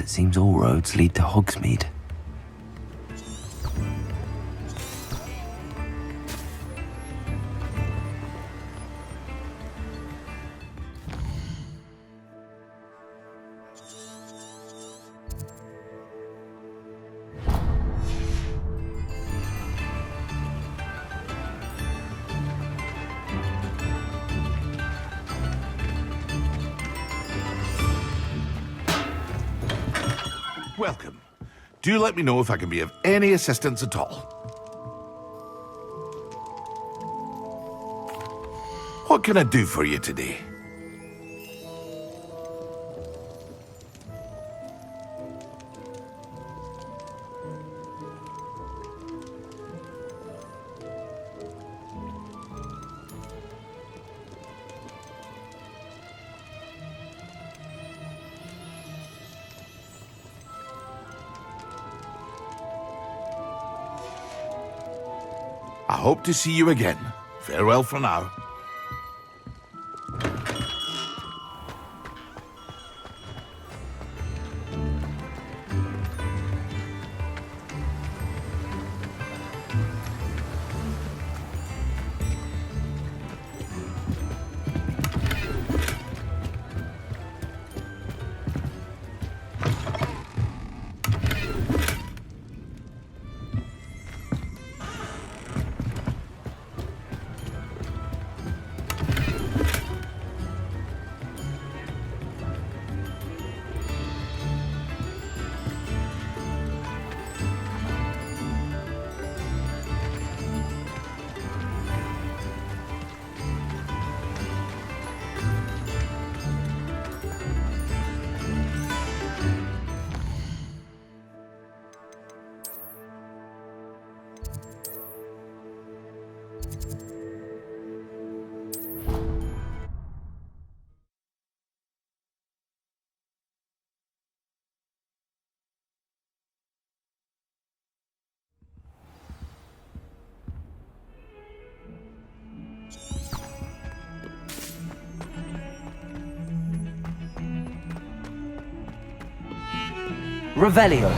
it seems all roads lead to Hogsmeade. Welcome. Do let me know if I can be of any assistance at all. What can I do for you today? I hope to see you again. Farewell for now. Revelio.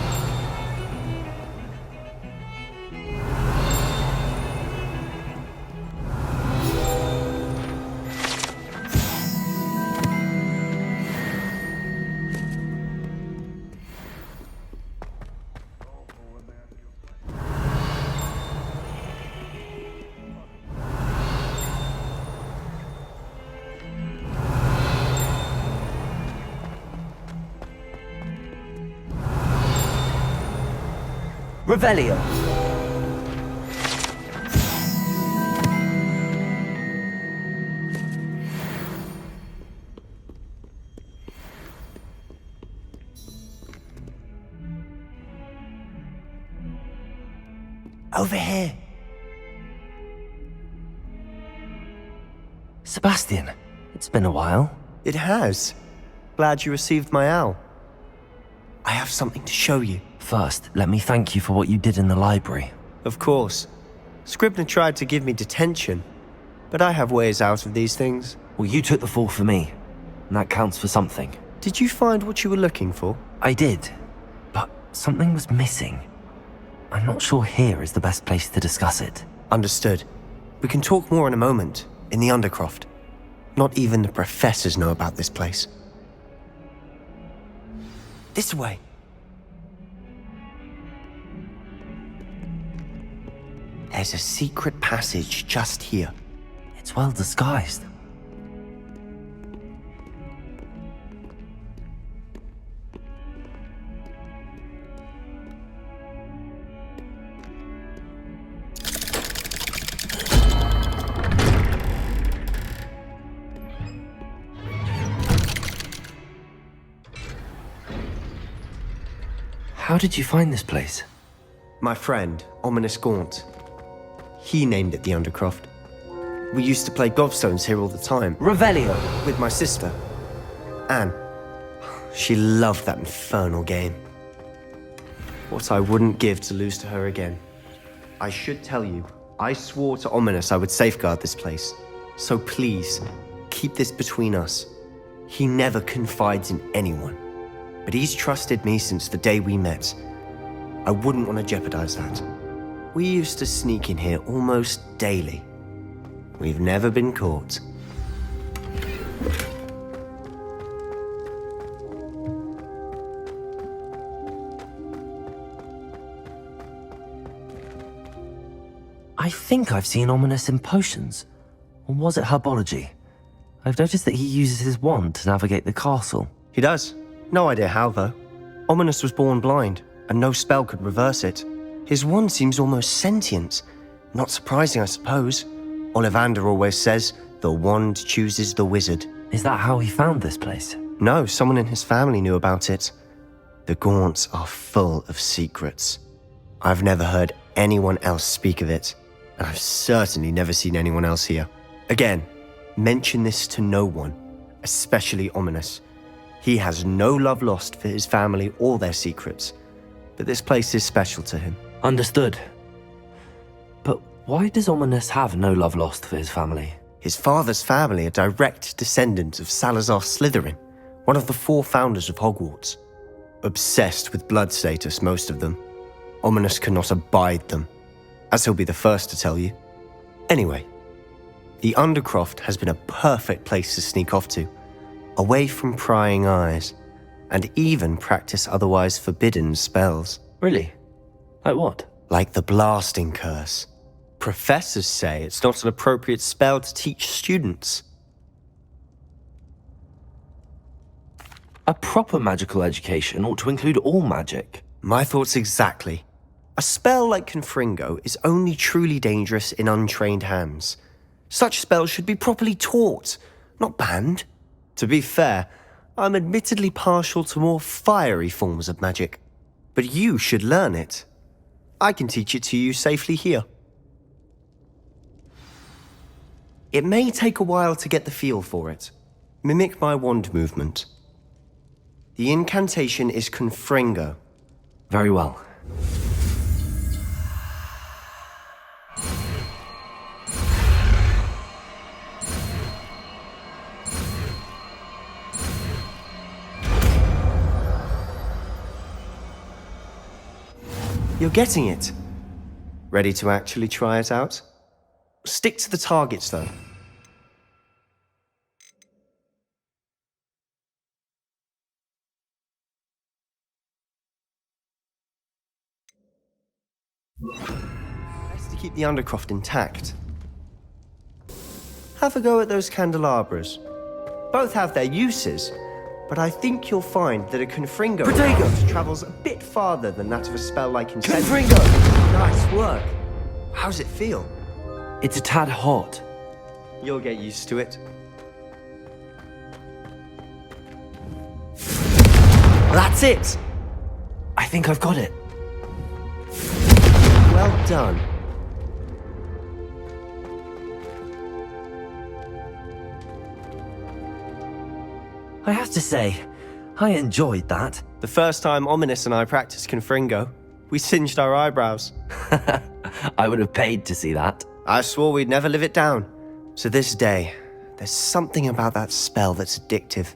Revelio. Over here. Sebastian, it's been a while. It has. Glad you received my owl. I have something to show you. First, let me thank you for what you did in the library. Of course. Scribner tried to give me detention, but I have ways out of these things. Well, you took the fall for me, and that counts for something. Did you find what you were looking for? I did, but something was missing. I'm not sure here is the best place to discuss it. Understood. We can talk more in a moment, in the Undercroft. Not even the professors know about this place. This way. There's a secret passage just here. It's well disguised. How did you find this place? My friend, Ominous Gaunt. He named it the Undercroft. We used to play gobstones here all the time. Revelio. With my sister, Anne. She loved that infernal game. What I wouldn't give to lose to her again. I should tell you, I swore to Ominous I would safeguard this place. So please, keep this between us. He never confides in anyone. but he's trusted me since the day we met. I wouldn't want to jeopardize that. We used to sneak in here almost daily. We've never been caught. I think I've seen Ominous in potions. Or was it herbology? I've noticed that he uses his wand to navigate the castle. He does. No idea how, though. Ominous was born blind, and no spell could reverse it. His wand seems almost sentient. Not surprising, I suppose. Ollivander always says, the wand chooses the wizard. Is that how he found this place? No, someone in his family knew about it. The Gaunts are full of secrets. I've never heard anyone else speak of it, and I've certainly never seen anyone else here. Again, mention this to no one, especially Ominous. He has no love lost for his family or their secrets, but this place is special to him. Understood. But why does Ominous have no love lost for his family? His father's family are direct descendants of Salazar Slytherin, one of the 4 founders of Hogwarts. Obsessed with blood status, most of them. Ominous cannot abide them, as he'll be the first to tell you. Anyway, the Undercroft has been a perfect place to sneak off to, away from prying eyes, and even practice otherwise forbidden spells. Really? Like what? Like the blasting curse. Professors say it's not an appropriate spell to teach students. A proper magical education ought to include all magic. My thoughts exactly. A spell like Confringo is only truly dangerous in untrained hands. Such spells should be properly taught, not banned. To be fair, I'm admittedly partial to more fiery forms of magic. But you should learn it. I can teach it to you safely here. It may take a while to get the feel for it. Mimic my wand movement. The incantation is Confringo. Very well. You're getting it. Ready to actually try it out? Stick to the targets, though. Best to keep the Undercroft intact. Have a go at those candelabras. Both have their uses, but I think you'll find that a Confringo travels a bit farther than that of a spell like Incendiary. Confringo! Nice work. How's it feel? It's a tad hot. You'll get used to it. That's it! I think I've got it. Well done. I have to say, I enjoyed that. The first time Ominous and I practiced Confringo, we singed our eyebrows. I would have paid to see that. I swore we'd never live it down. To this day, there's something about that spell that's addictive.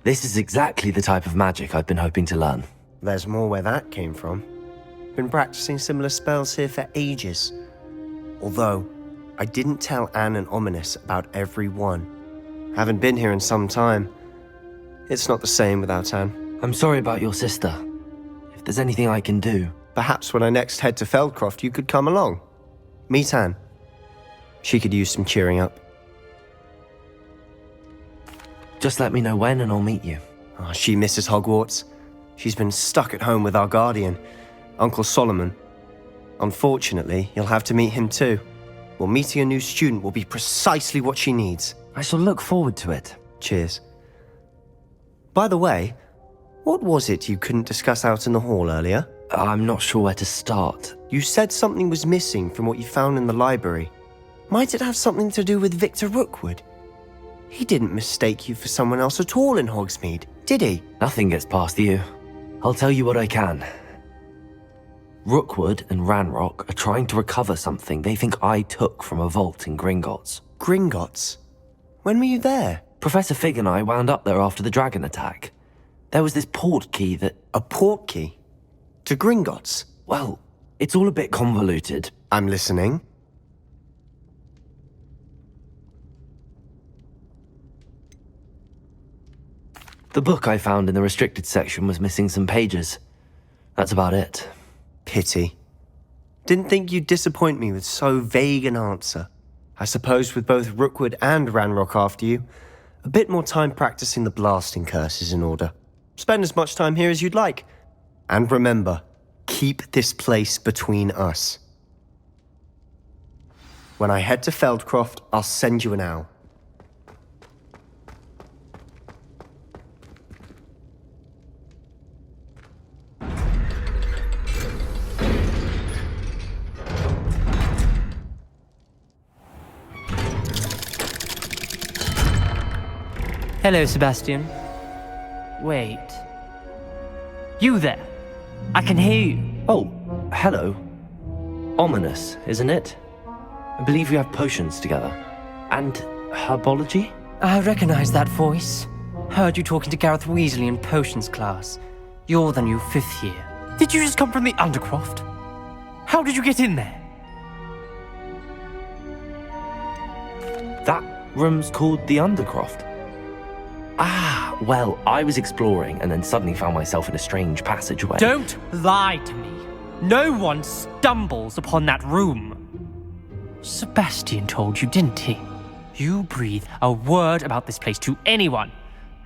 This is exactly the type of magic I've been hoping to learn. There's more where that came from. Been practicing similar spells here for ages. Although, I didn't tell Anne and Ominous about every one. Haven't been here in some time. It's not the same without Anne. I'm sorry about your sister. If there's anything I can do... Perhaps when I next head to Feldcroft, you could come along. Meet Anne. She could use some cheering up. Just let me know when and I'll meet you. Oh, she misses Hogwarts. She's been stuck at home with our guardian, Uncle Solomon. Unfortunately, you'll have to meet him too. Well, meeting a new student will be precisely what she needs. I shall look forward to it. Cheers. By the way, what was it you couldn't discuss out in the hall earlier? I'm not sure where to start. You said something was missing from what you found in the library. Might it have something to do with Victor Rookwood? He didn't mistake you for someone else at all in Hogsmeade, did he? Nothing gets past you. I'll tell you what I can. Rookwood and Ranrock are trying to recover something they think I took from a vault in Gringotts. Gringotts? When were you there? Professor Fig and I wound up there after the dragon attack. There was this port key that... A port key? To Gringotts? Well, it's all a bit convoluted. I'm listening. The book I found in the restricted section was missing some pages. That's about it. Pity. Didn't think you'd disappoint me with so vague an answer. I suppose with both Rookwood and Ranrock after you, a bit more time practicing the blasting curse is in order. Spend as much time here as you'd like. And remember, keep this place between us. When I head to Feldcroft, I'll send you an owl. Hello, Sebastian. Wait. You there? I can hear you. Oh, hello. Ominous, isn't it? I believe we have potions together. And herbology? I recognize that voice. Heard you talking to Gareth Weasley in potions class. You're the new 5th year. Did you just come from the Undercroft? How did you get in there? That room's called the Undercroft. Ah, well, I was exploring and then suddenly found myself in a strange passageway. Don't lie to me. No one stumbles upon that room. Sebastian told you, didn't he? You breathe a word about this place to anyone,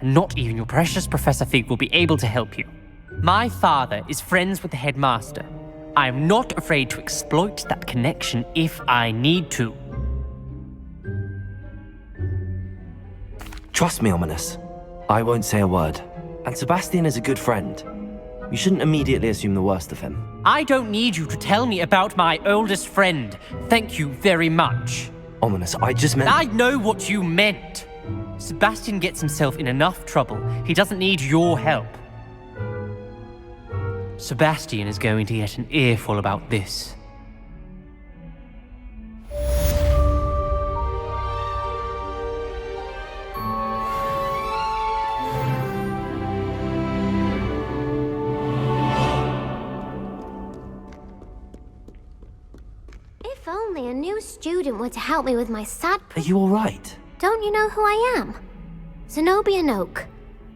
and not even your precious Professor Fig will be able to help you. My father is friends with the headmaster. I am not afraid to exploit that connection if I need to. Trust me, Ominous. I won't say a word. And Sebastian is a good friend. You shouldn't immediately assume the worst of him. I don't need you to tell me about my oldest friend. Thank you very much. Ominous, I just meant... I know what you meant. Sebastian gets himself in enough trouble. He doesn't need your help. Sebastian is going to get an earful about this. If only a new student were to help me with my sad... Are you all right? Don't you know who I am? Zenobia Noak,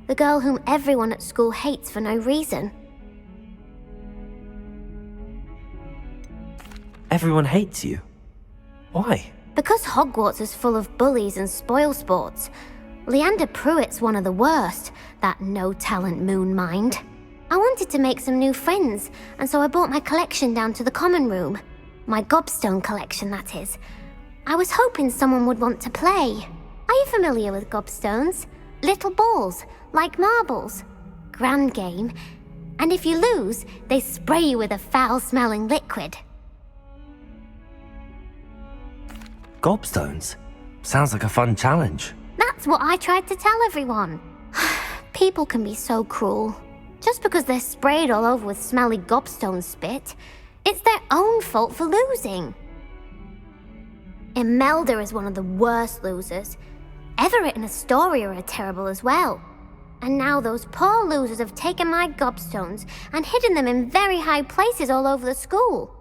the girl whom everyone at school hates for no reason. Everyone hates you. Why? Because Hogwarts is full of bullies and spoilsports. Leander Pruitt's one of the worst, that no-talent moon mind. I wanted to make some new friends, and so I brought my collection down to the common room. My gobstone collection, that is. I was hoping someone would want to play. Are you familiar with gobstones? Little balls, like marbles. Grand game. And if you lose, they spray you with a foul-smelling liquid. Gobstones? Sounds like a fun challenge. That's what I tried to tell everyone. People can be so cruel. Just because they're sprayed all over with smelly gobstone spit, it's their own fault for losing. Imelda is one of the worst losers. Everett and Astoria are terrible as well. And now those poor losers have taken my gobstones and hidden them in very high places all over the school.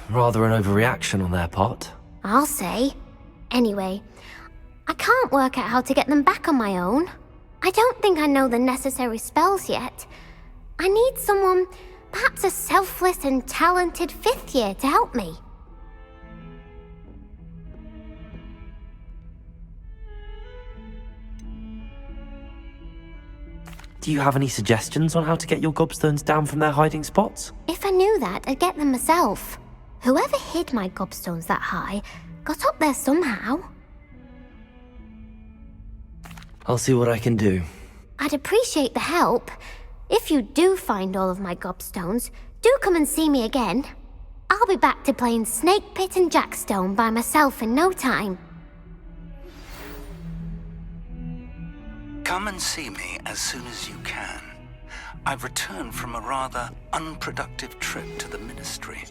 Rather an overreaction on their part. I'll say. Anyway, I can't work out how to get them back on my own. I don't think I know the necessary spells yet. I need someone, perhaps a selfless and talented 5th year to help me. Do you have any suggestions on how to get your gobstones down from their hiding spots? If I knew that, I'd get them myself. Whoever hid my gobstones that high got up there somehow. I'll see what I can do. I'd appreciate the help. If you do find all of my gobstones, do come and see me again. I'll be back to playing Snake Pit and Jackstone by myself in no time. Come and see me as soon as you can. I've returned from a rather unproductive trip to the Ministry,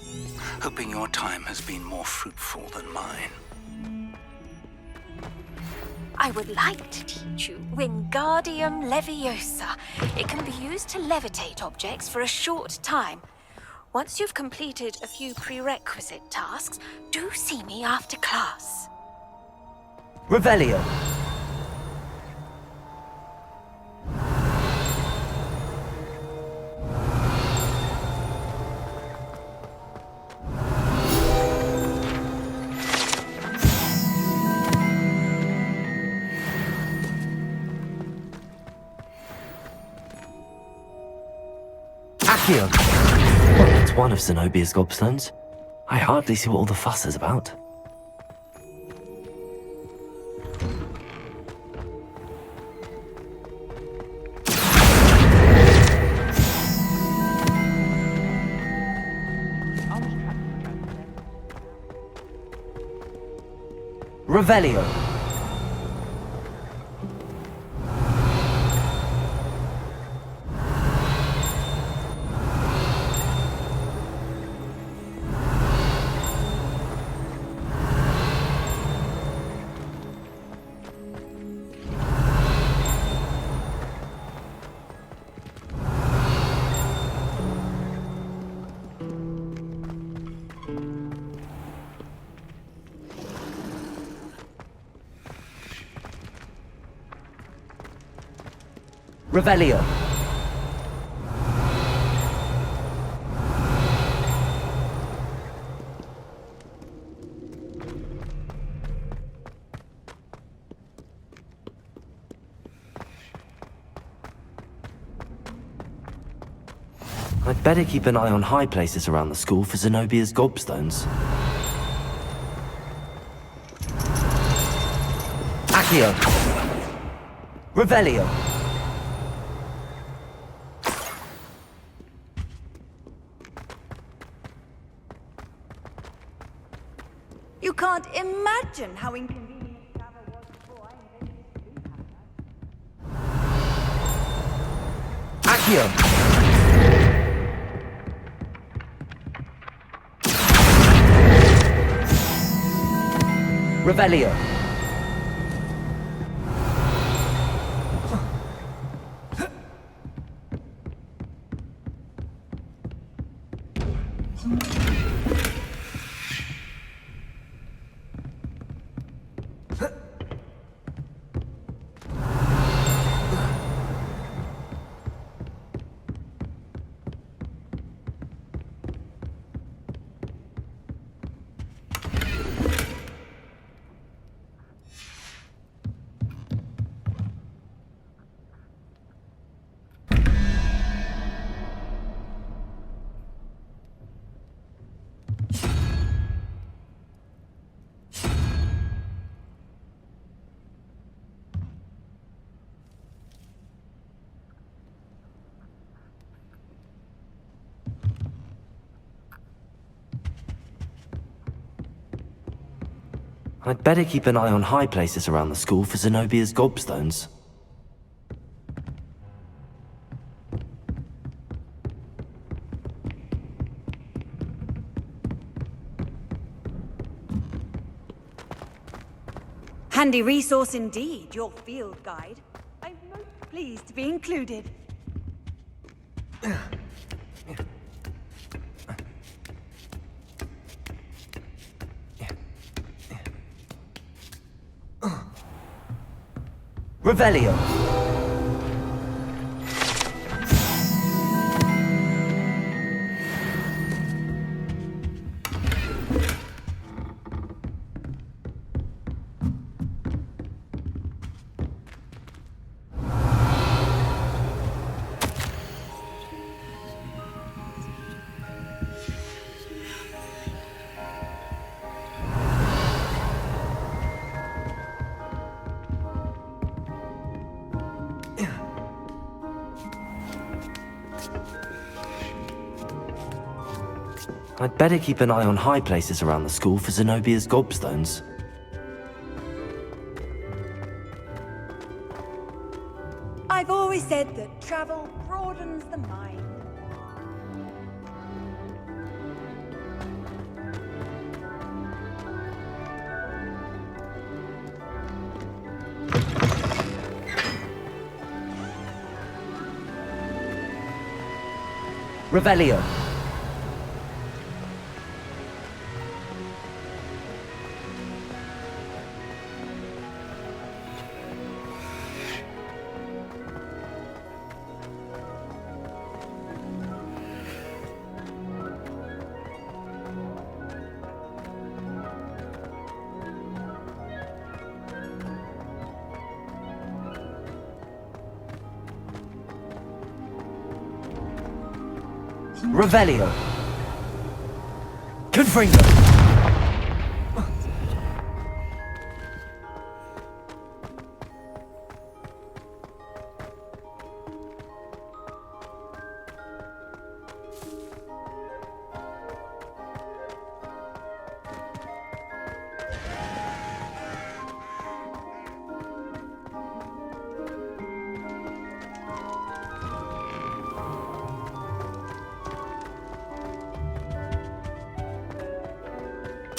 hoping your time has been more fruitful than mine. I would like to teach you Wingardium Leviosa. It can be used to levitate objects for a short time. Once you've completed a few prerequisite tasks, do see me after class. Revelio. Accio. Well, that's one of Zenobia's gobstones. I hardly see what all the fuss is about. Revelio. Revelio. I'd better keep an eye on high places around the school for Zenobia's gobstones. Accio. Revelio. You can't imagine how inconvenient travel was before I invented this blue hammer. Accio. Revelio. I'd better keep an eye on high places around the school for Zenobia's gobstones. Handy resource indeed, your field guide. I'm most pleased to be included. Revelio. I'd better keep an eye on high places around the school for Zenobia's gobstones. I've always said that travel brought broadens the mind. Revelio. Revelio. Confringo.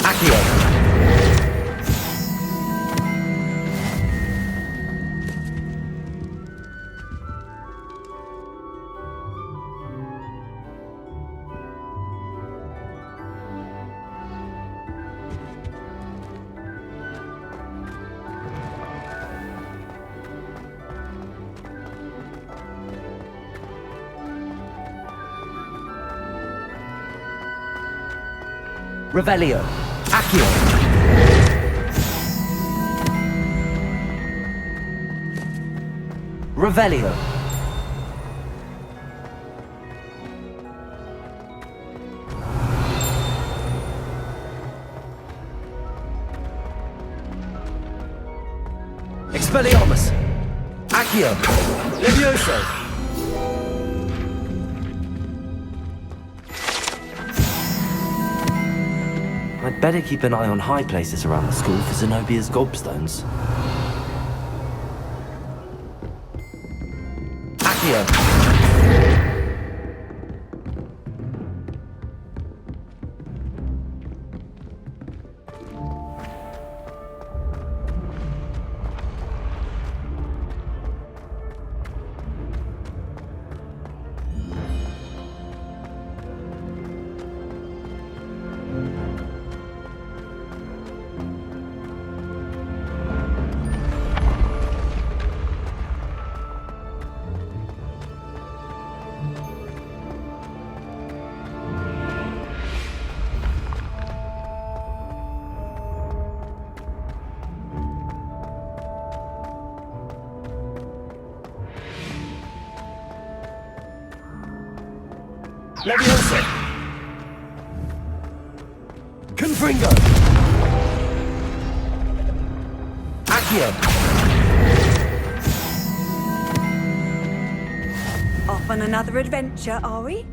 Accio. Revelio. Accio. Revelio. Expelliarmus. Accio. Levioso. I'd better keep an eye on high places around the school for Zenobia's gobstones. Accio. Levioso. Confringo. Accio. Off on another adventure, are we?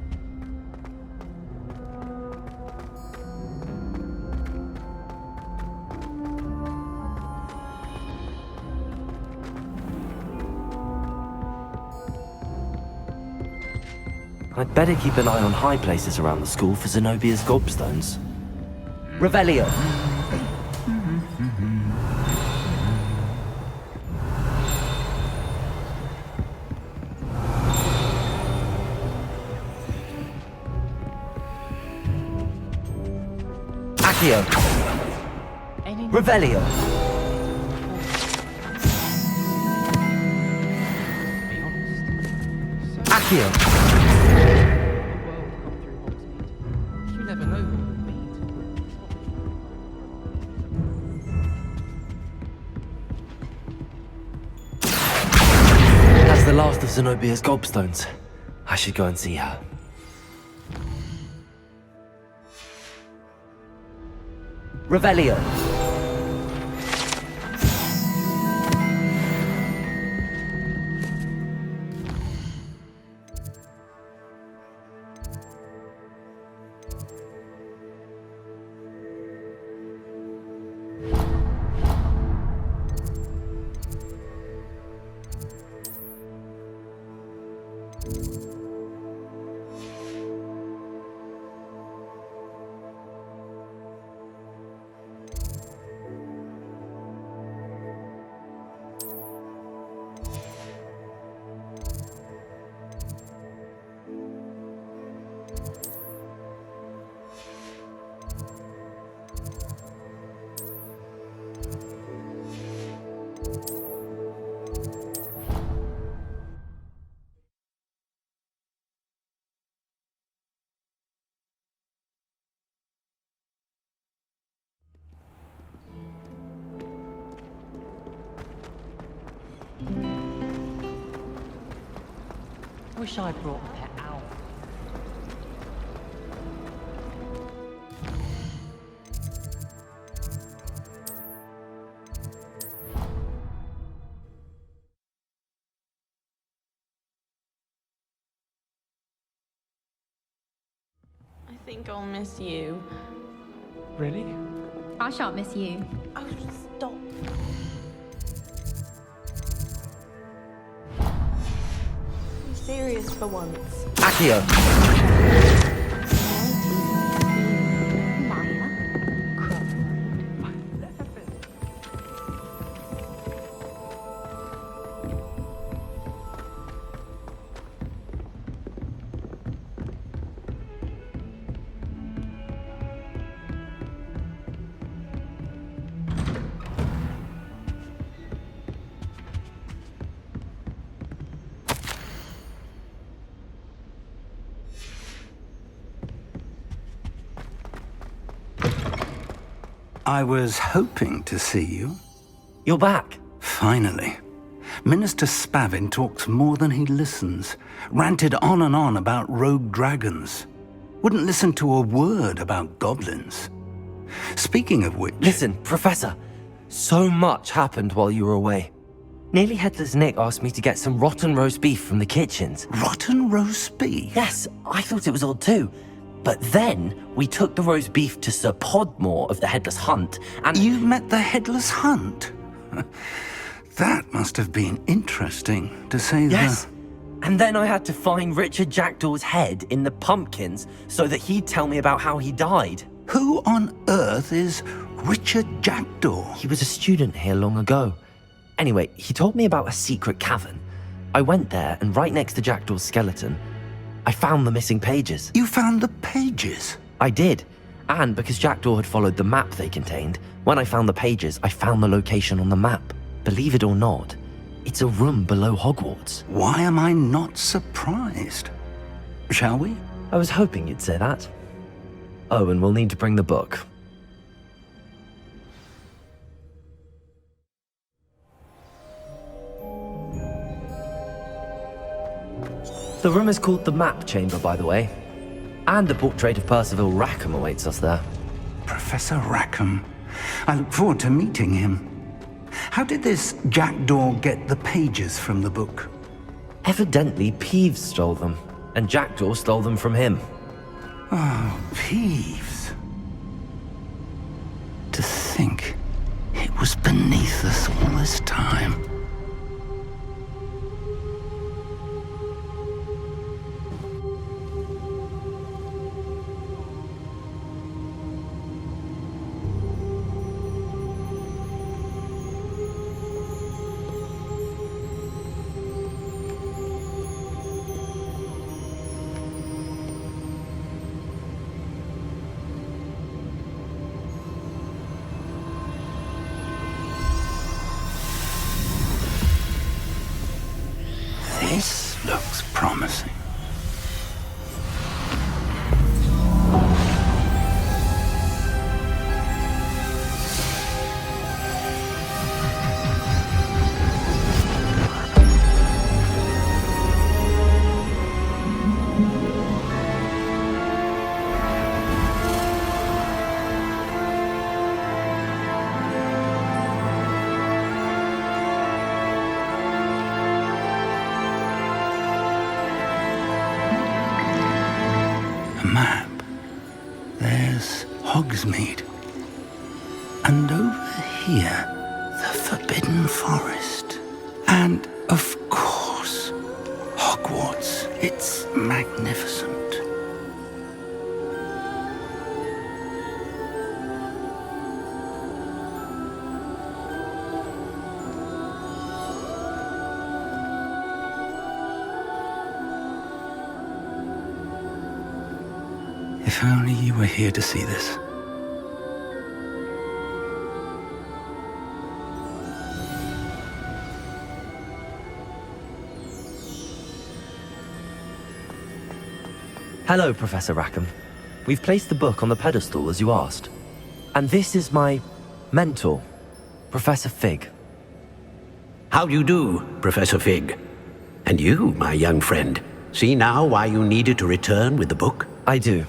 I'd better keep an eye on high places around the school for Zenobia's gobstones. Revelio. Accio. Revelio. Accio. The last of Zenobia's gobstones. I should go and see her. Revelio. Wish I'd brought a pet owl. I think I'll miss you. Really? I shan't miss you. Oh, stop. Be serious for once. Accio! I was hoping to see you. You're back. Finally. Minister Spavin talks more than he listens. Ranted on and on about rogue dragons. Wouldn't listen to a word about goblins. Speaking of which... Listen, Professor. So much happened while you were away. Nearly Headless Nick asked me to get some rotten roast beef from the kitchens. Rotten roast beef? Yes, I thought it was odd too. But then we took the roast beef to Sir Podmore of the Headless Hunt, and... You met the Headless Hunt? That must have been interesting, to say the... Yes. And then I had to find Richard Jackdaw's head in the pumpkins so that he'd tell me about how he died. Who on earth is Richard Jackdaw? He was a student here long ago. Anyway, he told me about a secret cavern. I went there, and right next to Jackdaw's skeleton, I found the missing pages. You found the pages? I did. And because Jackdaw had followed the map they contained, when I found the pages, I found the location on the map. Believe it or not, it's a room below Hogwarts. Why am I not surprised? Shall we? I was hoping you'd say that. Oh, and we'll need to bring the book. The room is called the Map Chamber, by the way. And the portrait of Percival Rackham awaits us there. Professor Rackham. I look forward to meeting him. How did this Jackdaw get the pages from the book? Evidently, Peeves stole them, and Jackdaw stole them from him. Oh, Peeves. To think it was beneath us all this time. This looks promising. Map. There's Hogsmeade. And over here, the Forbidden Forest. And, of course, Hogwarts. It's magnificent. If only you were here to see this. Hello, Professor Rackham. We've placed the book on the pedestal as you asked. And this is my mentor, Professor Fig. How do you do, Professor Fig? And you, my young friend, see now why you needed to return with the book? I do.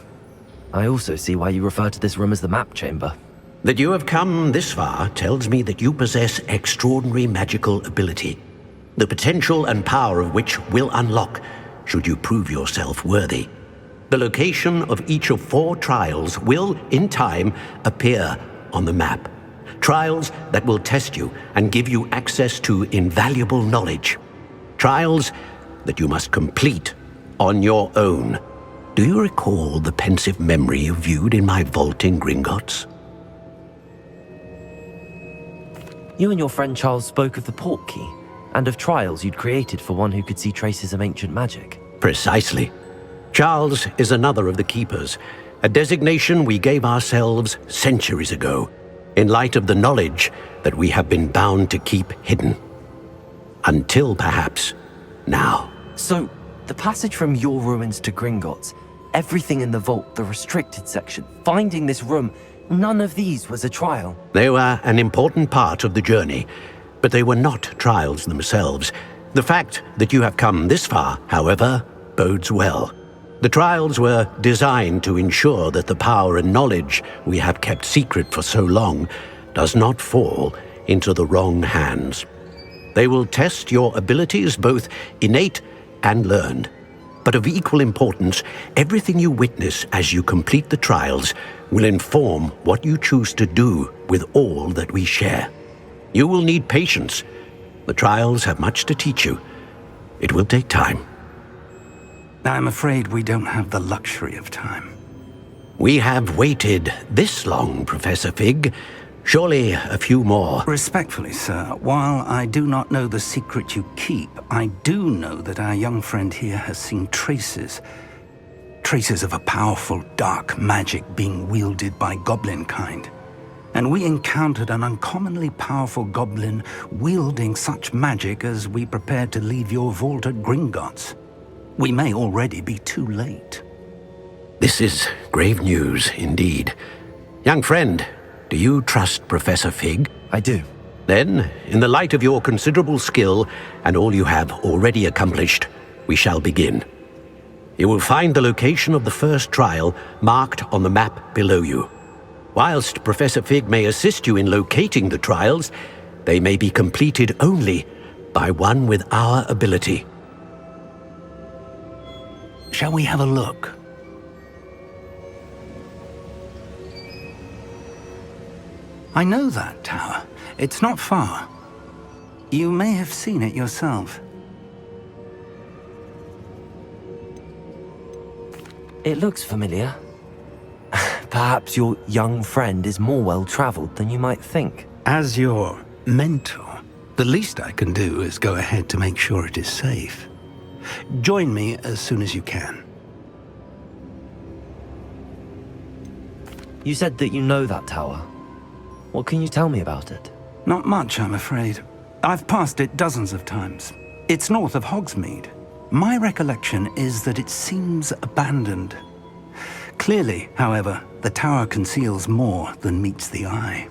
I also see why you refer to this room as the map chamber. That you have come this far tells me that you possess extraordinary magical ability, the potential and power of which will unlock should you prove yourself worthy. The location of each of 4 trials will, in time, appear on the map. Trials that will test you and give you access to invaluable knowledge. Trials that you must complete on your own. Do you recall the pensive memory you viewed in my vault in Gringotts? You and your friend Charles spoke of the port key, and of trials you'd created for one who could see traces of ancient magic. Precisely. Charles is another of the Keepers, a designation we gave ourselves centuries ago, in light of the knowledge that we have been bound to keep hidden. Until perhaps now. So, the passage from your ruins to Gringotts, everything in the vault, the restricted section, finding this room, none of these was a trial. They were an important part of the journey, but they were not trials themselves. The fact that you have come this far, however, bodes well. The trials were designed to ensure that the power and knowledge we have kept secret for so long does not fall into the wrong hands. They will test your abilities, both innate and learned. But of equal importance, everything you witness as you complete the trials will inform what you choose to do with all that we share. You will need patience. The trials have much to teach you. It will take time. I'm afraid we don't have the luxury of time. We have waited this long, Professor Fig. Surely a few more. Respectfully, sir, while I do not know the secret you keep, I do know that our young friend here has seen traces of a powerful dark magic being wielded by goblin kind. And we encountered an uncommonly powerful goblin wielding such magic as we prepared to leave your vault at Gringotts. We may already be too late. This is grave news indeed. Young friend, do you trust Professor Fig? I do. Then, in the light of your considerable skill and all you have already accomplished, we shall begin. You will find the location of the first trial marked on the map below you. Whilst Professor Fig may assist you in locating the trials, they may be completed only by one with our ability. Shall we have a look? I know that tower. It's not far. You may have seen it yourself. It looks familiar. Perhaps your young friend is more well-traveled than you might think. As your mentor, the least I can do is go ahead to make sure it is safe. Join me as soon as you can. You said that you know that tower. What can you tell me about it? Not much, I'm afraid. I've passed it dozens of times. It's north of Hogsmeade. My recollection is that it seems abandoned. Clearly, however, the tower conceals more than meets the eye.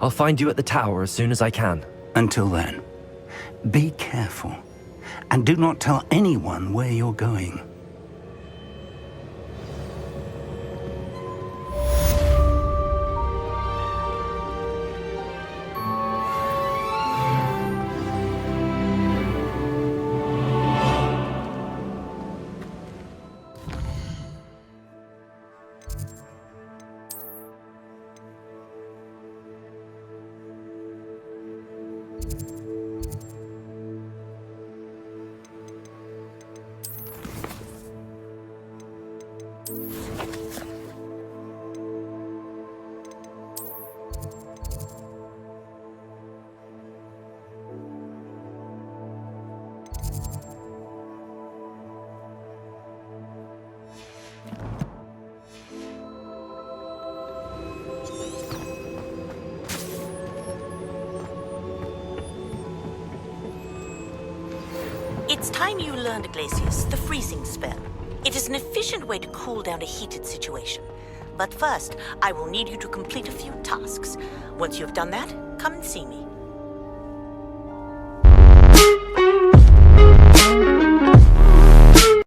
I'll find you at the tower as soon as I can. Until then, be careful. And do not tell anyone where you're going. It's time you learned, Glacius, the freezing spell. It is an efficient way to cool down a heated situation. But first, I will need you to complete a few tasks. Once you have done that, come and see me.